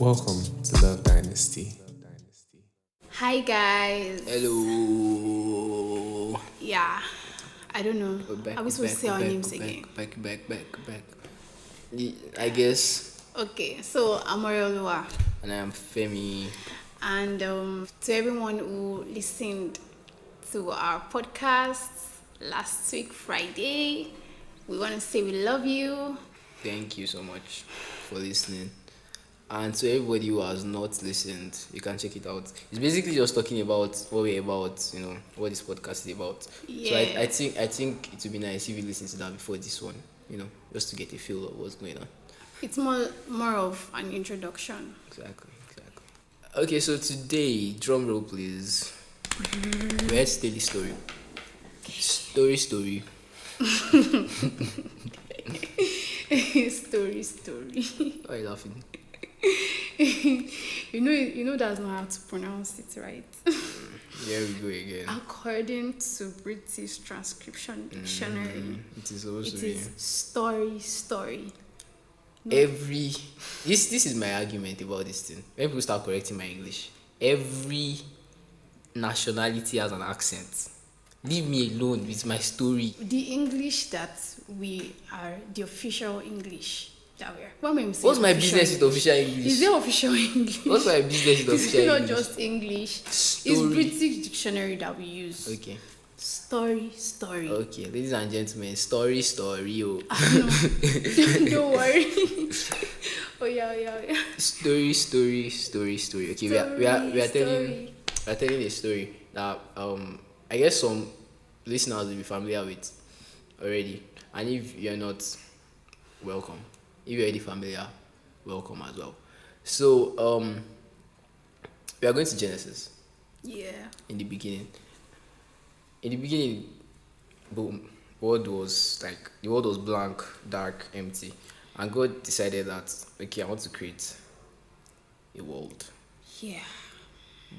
Welcome to Love Dynasty. Hi guys. Hello. Yeah, I don't know. We're back, Are we we're supposed to back, say we're our back, names we're again? back. I guess. Okay, so I'm Oriolua. And I am Femi. And to everyone who listened to our podcast last week, Friday, we want to say we love you. Thank you so much for listening. And to everybody who has not listened, you can check it out. It's basically just talking about what we're about, what this podcast is about. So Yeah. I think it would be nice if you listen to that before this one, just to get a feel of what's going on. It's more of an introduction. Exactly. Okay, so today, drum roll please. Let's tell the story. Story. Story. Why are you laughing? you know that's not how to pronounce it, right? Here we go again. According to British Transcription Dictionary, It is supposed it to be is story. this is my argument about this thing. When people start correcting my English, every nationality has an accent. Leave me alone with my story. The English that we are, the official English that we're. What am I saying? What's my official business with official English? Is there official English? What's my business with It's official not English? just English. Story. It's British dictionary that we use. Okay. Story. Okay, ladies and gentlemen, story. Oh. Don't worry. Oh yeah. Story. Okay, we are telling a story that I guess some listeners will be familiar with already, and if you're not, welcome. If you're already familiar, welcome as well. So we are going to Genesis. Yeah. In the beginning, boom, the world was blank, dark, empty, and God decided that, okay, I want to create a world. Yeah.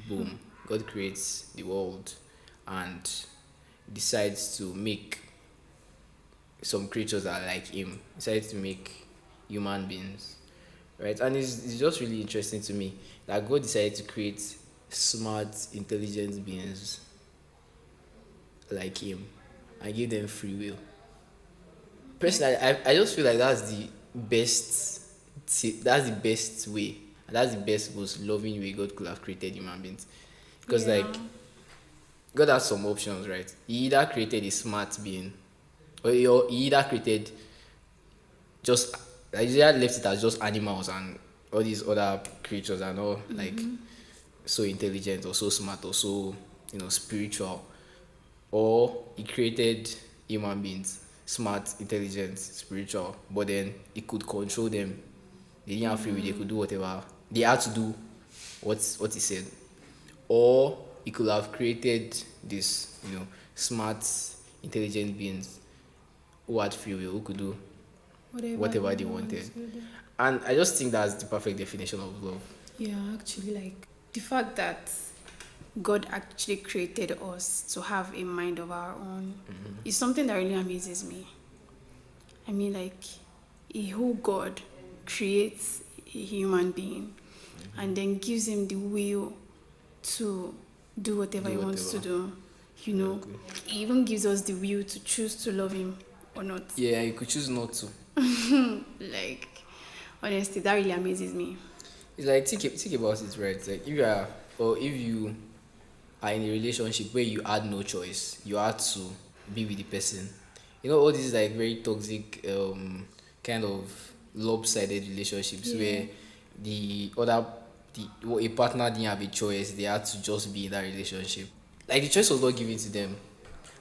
Boom, God creates the world and decides to make some creatures that are like him. Decides to make human beings, right? And it's just really interesting to me that God decided to create smart, intelligent beings like him and give them free will. Personally, I just feel like that's the best way, and that's the best, most loving way God could have created human beings. Because Yeah. like God has some options, right? He either created a smart being, or he either created just, like, he either left it as just animals and all these other creatures are not like so intelligent or so smart or so spiritual, or he created human beings smart, intelligent, spiritual, but then he could control them. They didn't have free will. They could do whatever they had to do. What he said, or he could have created this smart, intelligent beings who had free will, who could do whatever they wanted. And I just think that's the perfect definition of love. Yeah, actually, like the fact that God actually created us to have a mind of our own is something that really amazes me. I mean, like, a whole God creates a human being and then gives him the will to do whatever he wants to do. Exactly. He even gives us the will to choose to love him or not. Yeah, you could choose not to. Like, honestly, that really amazes me. It's like, think about it, right? Like, if you are in a relationship where you had no choice, you had to be with the person. All these like very toxic, kind of lopsided relationships, Yeah. where a partner didn't have a choice; they had to just be in that relationship. Like, the choice was not given to them.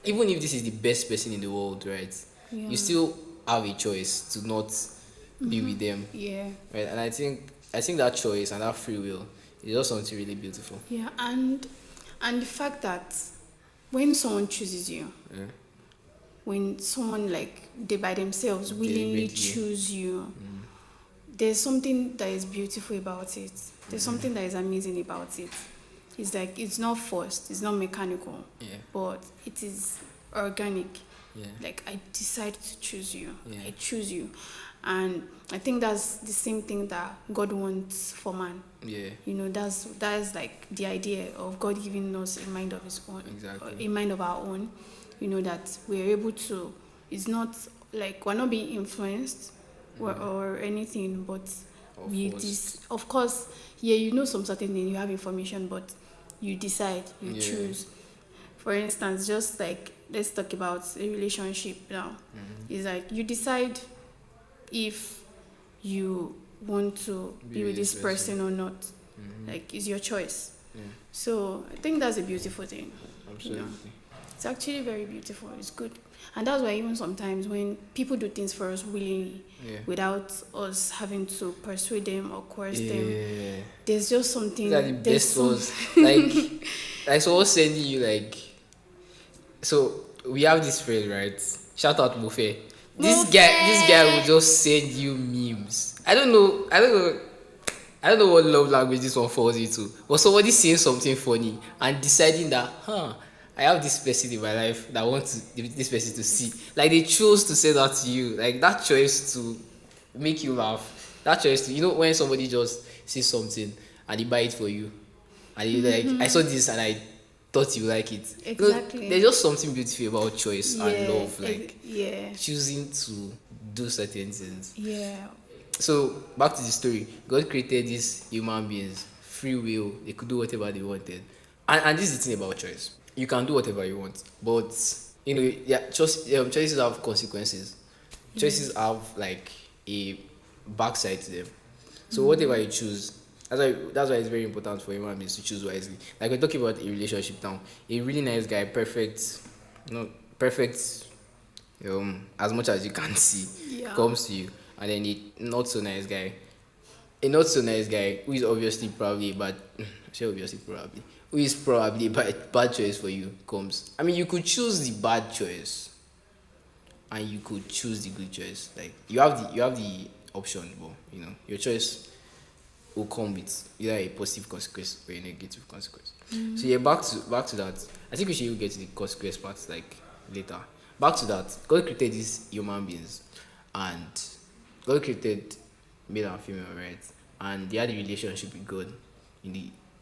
Even if this is the best person in the world, right? Yeah. You still have a choice to not be with them, Yeah. right? And I think that choice and that free will is just something really beautiful. Yeah, and the fact that when someone chooses you, Yeah. when someone like they by themselves willingly Deliberately. choose you, there's something that is beautiful about it. There's something that is amazing about it. It's like it's not forced, it's not mechanical, Yeah. but it is organic. Yeah. Like I decide to choose you. Yeah. I choose you. And I think that's the same thing that God wants for man. Yeah. You know, that's like the idea of God giving us a mind of his own, Exactly. a mind of our own. You know, that we're able to, it's not like we're not being influenced or anything, but Or we forced. of course, yeah, you know some certain things, you have information, but you decide, you Yeah. choose. For instance, just like let's talk about a relationship now. It's like you decide if you want to be with this person or not. Like it's your choice. Yeah. So I think that's a beautiful thing. You know, Absolutely. it's actually very beautiful. It's good, and that's why even sometimes when people do things for us willingly, Yeah. without us having to persuade them or coerce them, Yeah. there's just something. These are the There's best some. ones. Like someone sending you like. So we have this friend, right? Shout out Mufe. This guy will just send you memes. I don't know what love language this one falls into. But somebody saying something funny and deciding that, I have this person in my life that I want this person to see. Like they chose to say that to you. Like that choice to make you laugh. That choice to, when somebody just says something and they buy it for you. And you like, I saw this and I thought you like it. Exactly. There's just something beautiful about choice and Yeah, love. Like yeah, choosing to do certain things. yeah. So back to the story. God created these human beings, free will. They could do whatever they wanted, and this is the thing about choice. You can do whatever you want, but yeah, choices have consequences. Choices have like a backside to them. So whatever you choose, that's why it's very important for human beings to choose wisely. Like we're talking about a relationship now. A really nice guy, perfect, perfect as much as you can see, Yeah. comes to you, and then a not so nice guy who is obviously probably bad, say obviously probably, who is probably bad choice for you comes. I mean, you could choose the bad choice, and you could choose the good choice. Like you have the option, but your choice will come with either a positive consequence or a negative consequence. So yeah, back to that. I think we should even get to the consequence part like later. Back to that. God created these human beings, and God created male and female, right? And they had a relationship with God.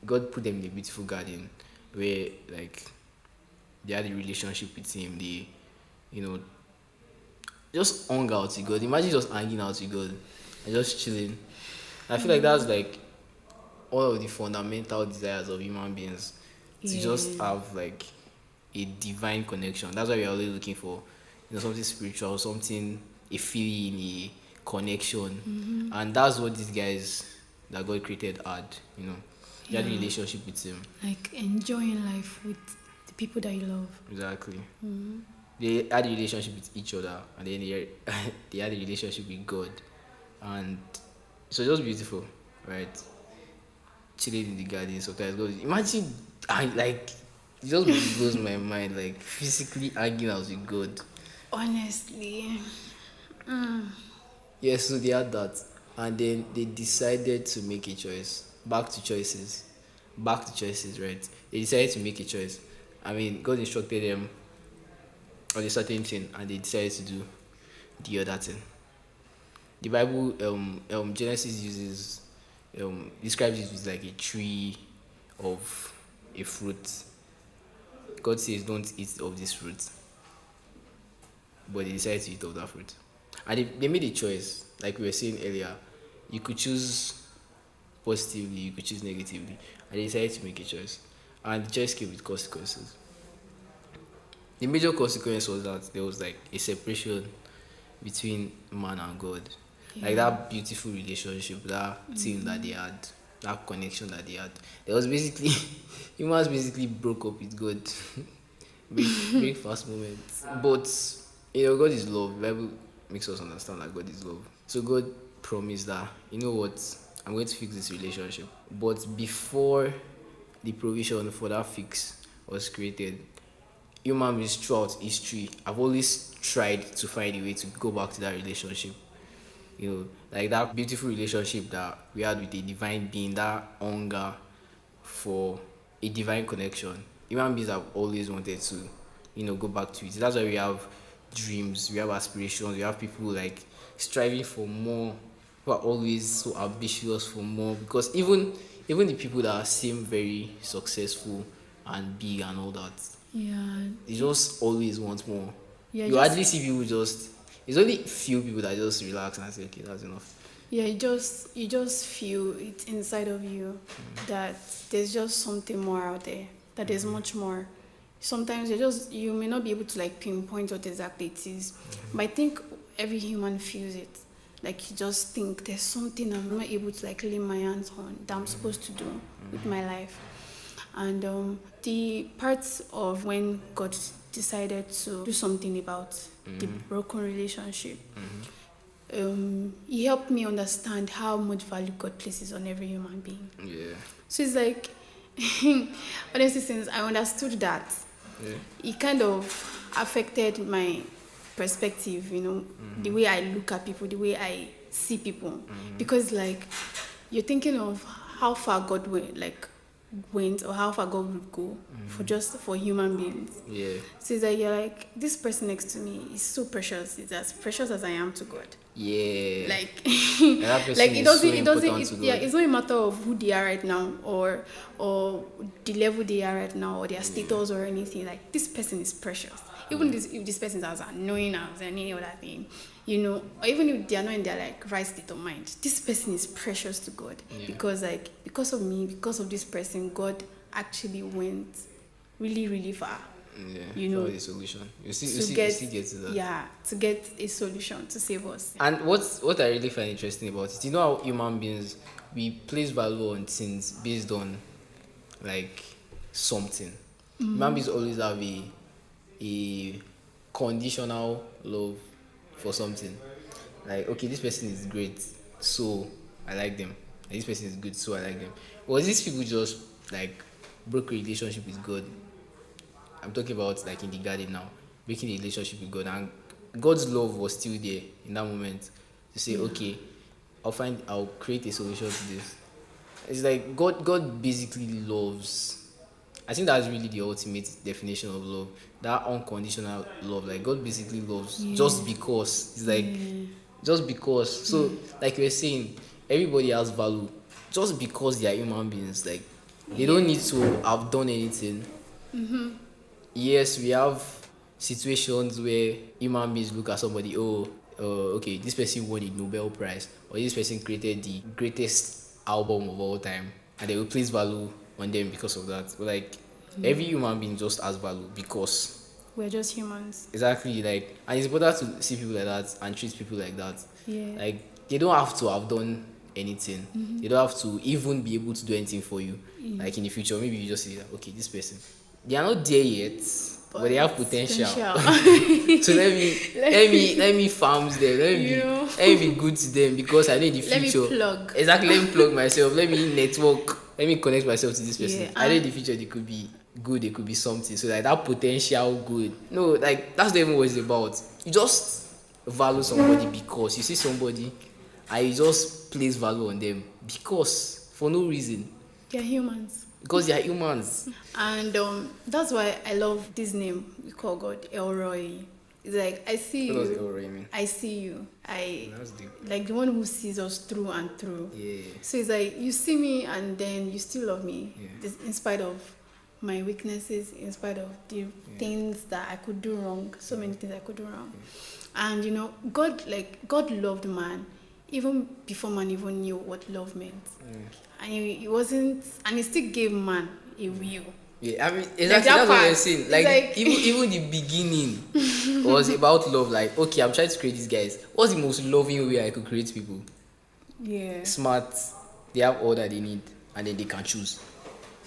God put them in a beautiful garden where like they had a relationship with Him. They, you know, just hung out with God. Imagine just hanging out with God and just chilling. I feel like that's like all of the fundamental desires of human beings to just Yeah. have like a divine connection. That's why we're always looking for something spiritual, something, a feeling, a connection. And that's what these guys that God created had, they had a Yeah. relationship with Him. Like enjoying life with the people that you love. Exactly. They had a relationship with each other, and then they had a relationship with God. And so it was beautiful, right? Chilling in the garden sometimes. Imagine, like, it just blows my mind, like, physically hanging out with God. Honestly. Yes, so they had that. And then they decided to make a choice. Back to choices. Back to choices, right? They decided to make a choice. I mean, God instructed them on a certain thing, and they decided to do the other thing. The Bible, Genesis describes it as like a tree of a fruit. God says, "Don't eat of this fruit," but they decided to eat of that fruit, and they made a choice. Like we were saying earlier, you could choose positively, you could choose negatively, and they decided to make a choice, and the choice came with consequences. The major consequence was that there was like a separation between man and God. Like Yeah. that beautiful relationship, that thing that they had, that connection that they had. There was basically humans basically broke up with God. Very fast moment. But God is love. The Bible makes us understand that God is love. So God promised that, you know what, I'm going to fix this relationship. But before the provision for that fix was created, human beings throughout history have always tried to find a way to go back to that relationship. Like that beautiful relationship that we had with a divine being, that hunger for a divine connection. Human beings have always wanted to, go back to it. That's why we have dreams, we have aspirations, we have people like striving for more, who are always so ambitious for more. Because even the people that seem very successful and big and all that, Yeah. they just always want more. Yeah, You hardly see people just. It's only few people that just relax and say, okay, that's enough. Yeah, you just feel it inside of you that there's just something more out there. That there's much more. Sometimes you may not be able to like pinpoint what exactly it is, but I think every human feels it. Like you just think there's something I'm not able to like lay my hands on that I'm supposed to do with my life. And the parts of when God decided to do something about the broken relationship, he helped me understand how much value God places on every human being. Yeah. So it's like, honestly, since I understood that, Yeah. it kind of affected my perspective, the way I look at people, the way I see people. Because like you're thinking of how far God went or how far God would go for human beings. Yeah. So it's like you're like, this person next to me is so precious. It's as precious as I am to God. Yeah. Like that person like is it so doesn't important to yeah, God. it's not a matter of who they are right now or the level they are right now or their status or anything. Like this person is precious. Even if this person is as annoying as any other thing, or even if they are not in their like right state of mind, this person is precious to God. Yeah. Because of me, because of this person, God actually went really, really far. Yeah. For the solution. You To still get get to that. yeah, to get a solution to save us. And what I really find interesting about it, how human beings, we place value on things based on like something. Human beings always have a conditional love for something. Like, okay, this person is great, so I like them. Like, this person is good, so I like them. Was these people just like broke a relationship with God? I'm talking about like in the garden now, breaking a relationship with God, and God's love was still there in that moment to say, okay, I'll create a solution to this. It's like God basically loves. I think that's really the ultimate definition of love. That unconditional love. Like God basically loves just because. It's like just because. So like you were saying, everybody has value. Just because they are human beings. Like they don't need to have done anything. Yes, we have situations where human beings look at somebody, okay, this person won the Nobel Prize, or this person created the greatest album of all time, and they will place value on them because of that. But like every human being just has value because We're just humans. exactly, like, and it's better to see people like that and treat people like that. Yeah. Like they don't have to have done anything. They don't have to even be able to do anything for you. Like in the future, maybe you just say that, okay, this person, they are not there yet, but they have potential. So let me farm them. Let me be good to them because I know in the Let me future. plug. Exactly. Let me plug myself. Let me network. Let me connect myself to this person. Yeah, I know in the future they could be good. They could be something. So like that potential good. No, like that's not even what it's about. You just value somebody because you see somebody, and you just place value on them because for no reason. They're humans. Because they are humans. And that's why I love this name we call God, Elroy. It's like, I see What does you. Elroy mean? I see you. That's deep. Like the one who sees us through and through. Yeah. So it's like, you see me and then you still love me. Yeah. In spite of my weaknesses, in spite of the things that I could do wrong, so many things I could do wrong. And God loved man even before man even knew what love meant. And he wasn't, and he still gave man a will. Yeah, I mean, exactly, that that's what part, I'm saying. it's Like, like- even the beginning was about love. Like, okay, I'm trying to create these guys. What's the most loving way I could create people? Yeah. Smart, they have all that they need, and then they can choose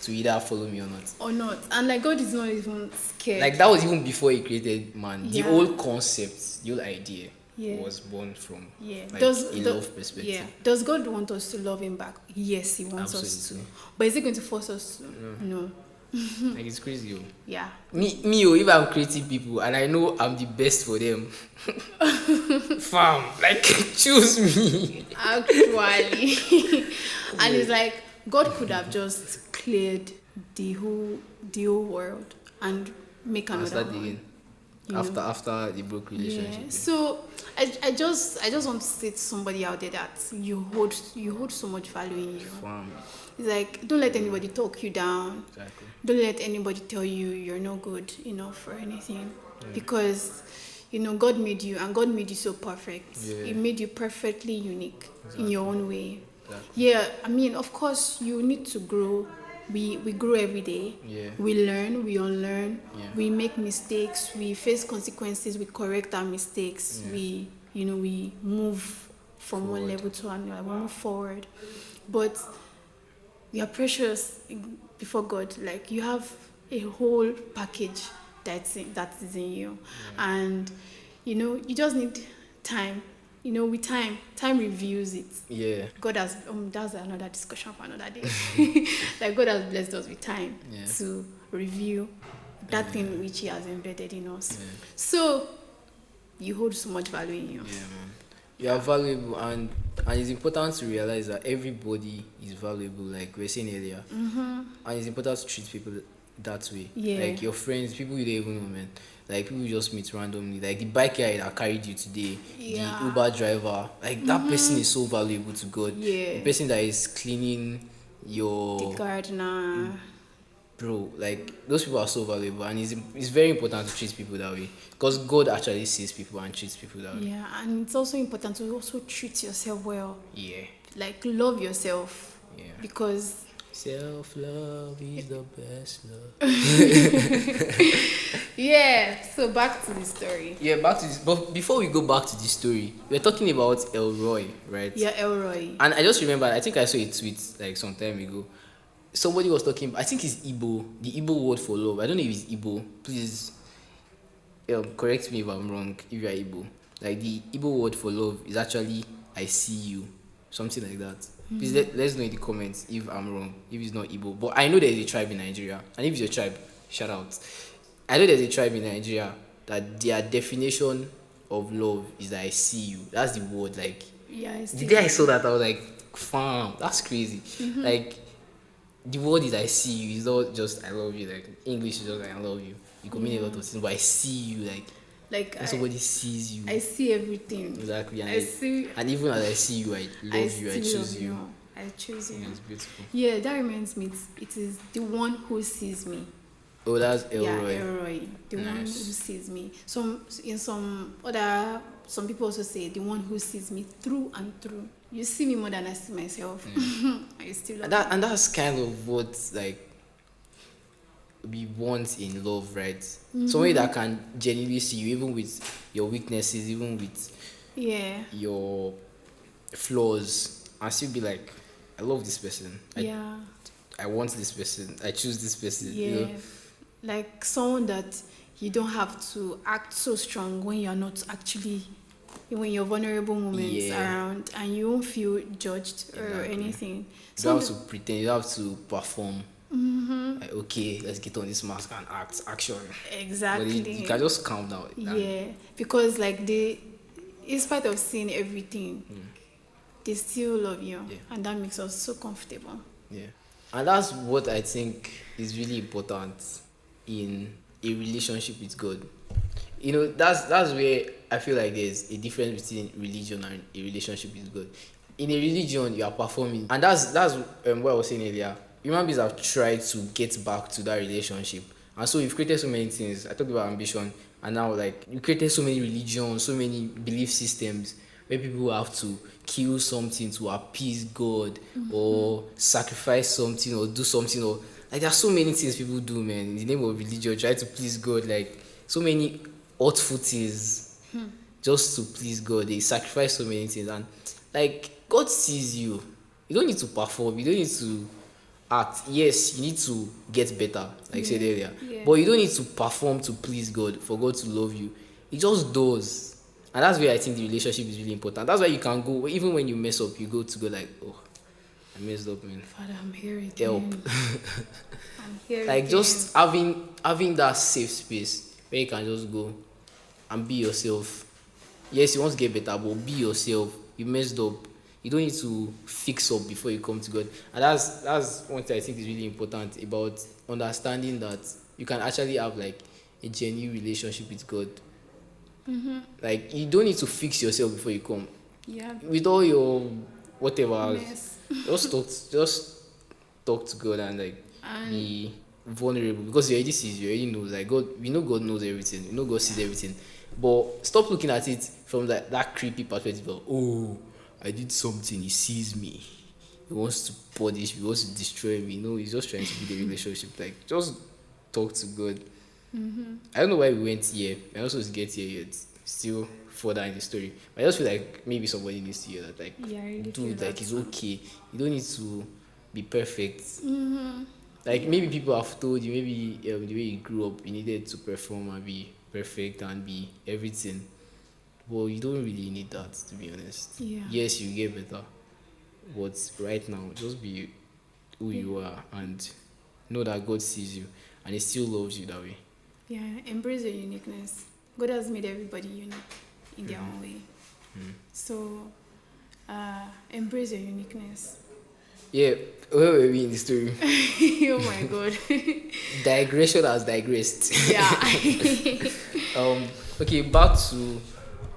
to either follow me or not. Or not. And like God is not even scared. Like, that was even before he created man. The Yeah. whole concept, the whole idea Yeah. was born from Yeah. like, a love perspective. Yeah. Does God want us to love him back? Yes, he wants us to. Absolutely. But is he going to force us to? No. Like, it's crazy. Yeah. If I'm creating people and I know I'm the best for them, fam, like, choose me. Actually. And it's like God could have just cleared the whole world and make And another start one. again. after the broke relationship. Yeah. So I just want to say to somebody out there that you hold so much value in you. Fam, It's like, don't let anybody talk you down. exactly. Don't let anybody tell you you're not good enough for anything. Because God made you, and God made you so perfect. Yeah. He made you perfectly unique in your own way. Exactly. Yeah, I mean, of course, you need to grow. We grow every day. Yeah. We learn, we unlearn, Yeah. we make mistakes, we face consequences, we correct our mistakes, Yeah. we move from one Forward. level to another, we move forward. But you are precious before God. Like, you have a whole package that is in you, and you just need time. With time reveals it. Yeah. God has that's another discussion for another day. Like, God has blessed us with time Yeah. to review that thing which He has embedded in us. Yeah. So you hold so much value in you. Yeah, man. You are valuable, and it's important to realize that everybody is valuable, like we were saying earlier. And it's important to treat people that way. Yeah. Like your friends, people you don't even know, man. Like people you just meet randomly. Like the bike guy that carried you today, Yeah. the Uber driver. Like that person is so valuable to God. Yeah. The person that is cleaning your The gardener. bro, like those people are so valuable, and it's very important to treat people that way, because God actually sees people and treats people that way. Yeah, and it's also important to also treat yourself well. Yeah. Like, love yourself. Yeah. Because Self-love is the best love. so back to the story. Yeah, back to this. But before we go back to the story, we're talking about Elroy, right? Yeah, Elroy. And I just remember, I think I saw a tweet like some time ago. Somebody was talking, I think it's Igbo, the Igbo word for love. I don't know if it's Igbo. Please correct me if I'm wrong, if you are Igbo. Like the Igbo word for love is actually I see you. Something like that. Please let's know in the comments if I'm wrong, if it's not Igbo. But I know there's a tribe in Nigeria. And if it's your tribe, shout out. I know there's a tribe in Nigeria that their definition of love is that I see you. That's the word. Like, Yeah, I the see. day I saw that, I was like, fam, that's crazy. Like, the word is I see you. It's not just I love you. Like, English is just like I love you. You could mean a lot of things, but I see you. Like when somebody sees you. I see everything. Exactly. And, I see. and even as I see you, I love you. I still choose love you. I choose you. Yeah, it's beautiful. Yeah, that reminds me. It is the one who sees me. Oh, that's Elroy. Yeah, Elroy, the one who Nice. sees me. Some people also say the one who sees me through and through. You see me more than I see myself. I still love you. And that's kind of what like we want in love, right? Somebody that can genuinely see you, even with your weaknesses, even with Yeah. your flaws, and still be like, I love this person. Yeah. I want this person. I choose this person. Yeah. You know? Like someone that you don't have to act so strong when you're not actually, when your vulnerable moments Yeah. around, and you won't feel judged or Exactly. anything. You So don't have to pretend. You don't have to perform. Like, okay, let's get on this mask and act. Action. But exactly. you can just calm down. Yeah, because like in spite of seeing everything, they still love you, Yeah. and that makes us so comfortable. Yeah. And that's what I think is really important in a relationship with God. You know, that's where I feel like there's a difference between religion and a relationship with God. In a religion, you are performing, and that's what I was saying earlier. Human beings have tried to get back to that relationship, and so we've created so many things. I talked about ambition, and now like you created so many religions, so many belief systems where people have to kill something to appease God, or sacrifice something, or do something, or like there's so many things people do, man, in the name of religion, try to please God. Like so many hurtful things just to please God. They sacrifice so many things, and like God sees you. You don't need to perform. You don't need to act. Yes, you need to get better, like I said earlier. Yeah. But you don't need to perform to please God for God to love you. He just does. And that's where I think the relationship is really important. That's why you can go, even when you mess up, you go to God like, oh, I messed up, man. Father, I'm here again. Help. I'm here Like again. just having that safe space where you can just go and be yourself. Yes, you want to get better, but be yourself. You messed up. You don't need to fix up before you come to God. And that's one thing I think is really important about understanding that you can actually have like a genuine relationship with God. Like you don't need to fix yourself before you come. Yeah. With all your whatever, Mess. just talk to God and like And be vulnerable because He already sees you, already knows. Like God, we know God knows everything. We know God sees everything. But stop looking at it from that creepy perspective of, oh, I did something, He sees me. He wants to punish me, He wants to destroy me. No, He's just trying to build a relationship. Like just talk to God. I don't know why we went here. I also get here yet. Still further in the story. But I just feel like maybe somebody needs to hear that. Like, yeah, I really feel dude, like that. it's okay. You don't need to be perfect. Like maybe people have told you, maybe the way you grew up, you needed to perform and be perfect and be everything. Well, you don't really need that, to be honest. Yeah. Yes, you get better, but right now, just be who you are and know that God sees you and He still loves you that way. Yeah, embrace your uniqueness. God has made everybody unique in their own way. So, embrace your uniqueness. Yeah, where were we in the story? Oh my God. Digression has digressed. Yeah. Okay, back to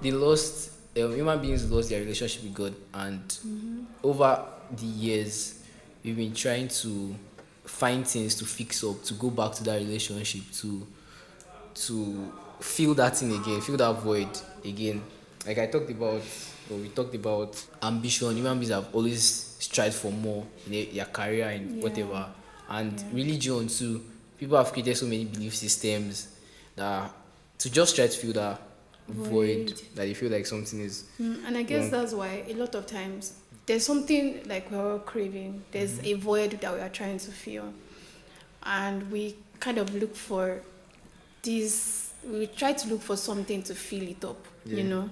the lost human beings lost their relationship with God, and over the years, we've been trying to find things to fix up, to go back to that relationship, to feel that thing again, feel that void again. Like I talked about, or we talked about ambition. Human beings have always strived for more in their career and Yeah. whatever. And Yeah. religion too. People have created so many belief systems that to just try to fill that void, Void. that you feel like something is And I guess wrong. that's why a lot of times there's something like we're all craving. There's a void that we are trying to fill. And we kind of look for this, we try to look for something to fill it up, Yeah. you know?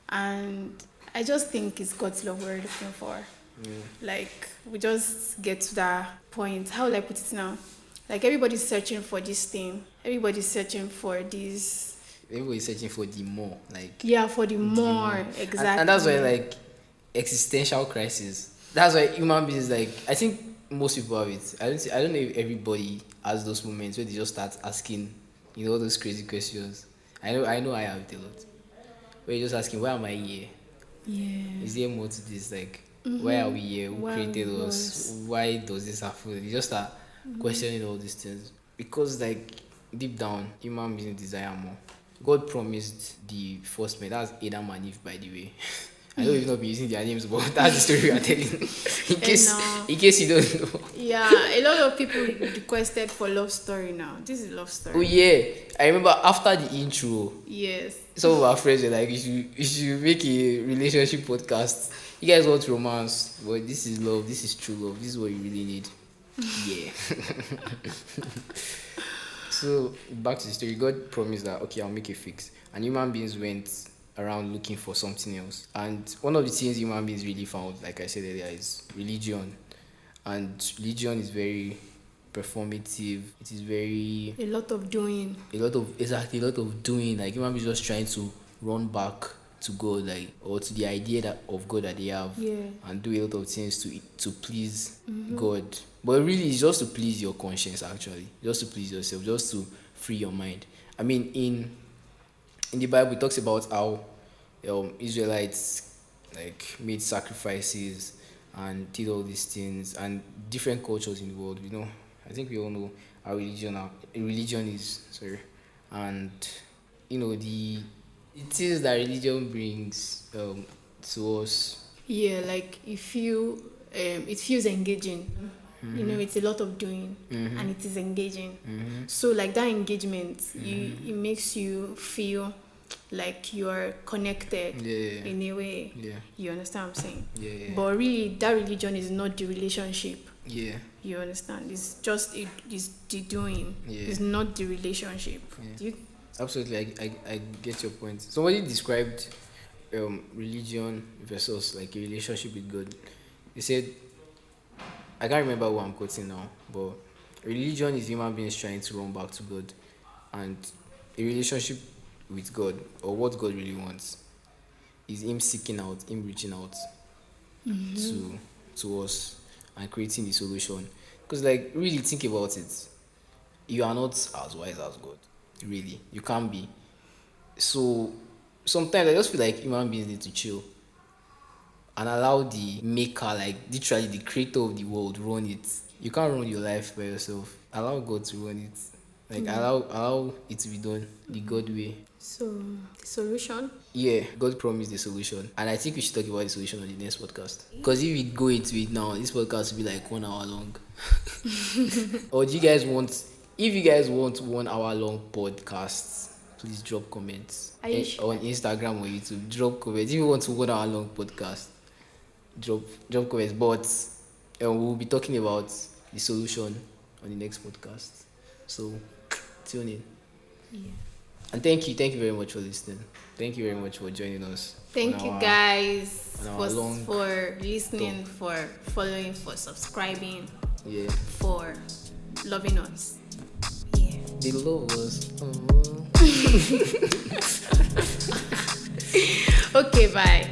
And I just think it's God's love we're looking for. Like, we just get to that point. How will I put it now? Like, everybody's searching for this thing. Everybody's searching for this. Everybody's searching for the more, like Yeah, for the more. more. Exactly. And that's why like existential crisis. That's why human beings, like I think most people have it. I don't know if everybody has those moments where they just start asking, all those crazy questions. I know I have it a lot. Where you're just asking, why am I here? Yeah. Is there more to this? Like, why are we here? Who Why created we us? was- Why does this happen? You just start questioning all these things. Because, like, deep down, human beings desire more. God promised the first man, that's Adam and Eve, by the way. I don't even know if I'm using their names, but that's the story we are telling. in case you don't know. Yeah, a lot of people requested for love story now. This is love story. Oh, yeah. I remember after the intro, Yes. some of our friends were like, you should make a relationship podcast. You guys want romance, but this is love, this is true love, this is what you really need. Yeah. So back to the story. God promised that, okay, I'll make a fix. And human beings went around looking for something else. And one of the things human beings really found, like I said earlier, is religion. And religion is very performative. It is very A lot of doing. a lot of doing. Like human beings just trying to run back to God, like, or to the idea of God that they have, Yeah. and do a lot of things to please God. But really, it's just to please your conscience, actually, just to please yourself, just to free your mind. I mean, in the Bible, it talks about how Israelites like made sacrifices and did all these things, and different cultures in the world. I think we all know how religion is. Sorry, and the things that religion brings to us. Yeah, like it feels engaging. It's a lot of doing and it is engaging. So like that engagement, it makes you feel like you're connected Yeah. in a way. Yeah. You understand what I'm saying? Yeah. But really, that religion is not the relationship. Yeah. You understand? It's just it's the doing. Yeah. It's not the relationship. Yeah. Do you? Absolutely, I get your point. Somebody described religion versus like a relationship with God. They said, I can't remember what I'm quoting now, but religion is human beings trying to run back to God, and a relationship with God, or what God really wants, is Him seeking out, Him reaching out to us and creating the solution. Because, like, really think about it, you are not as wise as God. Really, you can't be. So sometimes I just feel like human beings need to chill and allow the maker, like literally the creator of the world, run it. You can't run your life by yourself. Allow God to run it. Like allow it to be done the God way. So the solution? Yeah, God promised the solution, and I think we should talk about the solution on the next podcast. Because if we go into it now, this podcast will be like 1 hour long. Or do you guys want? If you guys want 1 hour long podcasts, please drop comments Are you sure? on Instagram or YouTube. Drop comments if you want 1 hour long podcast. Drop comments, but we'll be talking about the solution on the next podcast. So tune in. Yeah. And thank you very much for listening. Thank you very much for joining us. Thank on you our- guys on our long for listening, for following, for subscribing, Yeah, for loving us. Yeah. they love us. Okay, bye.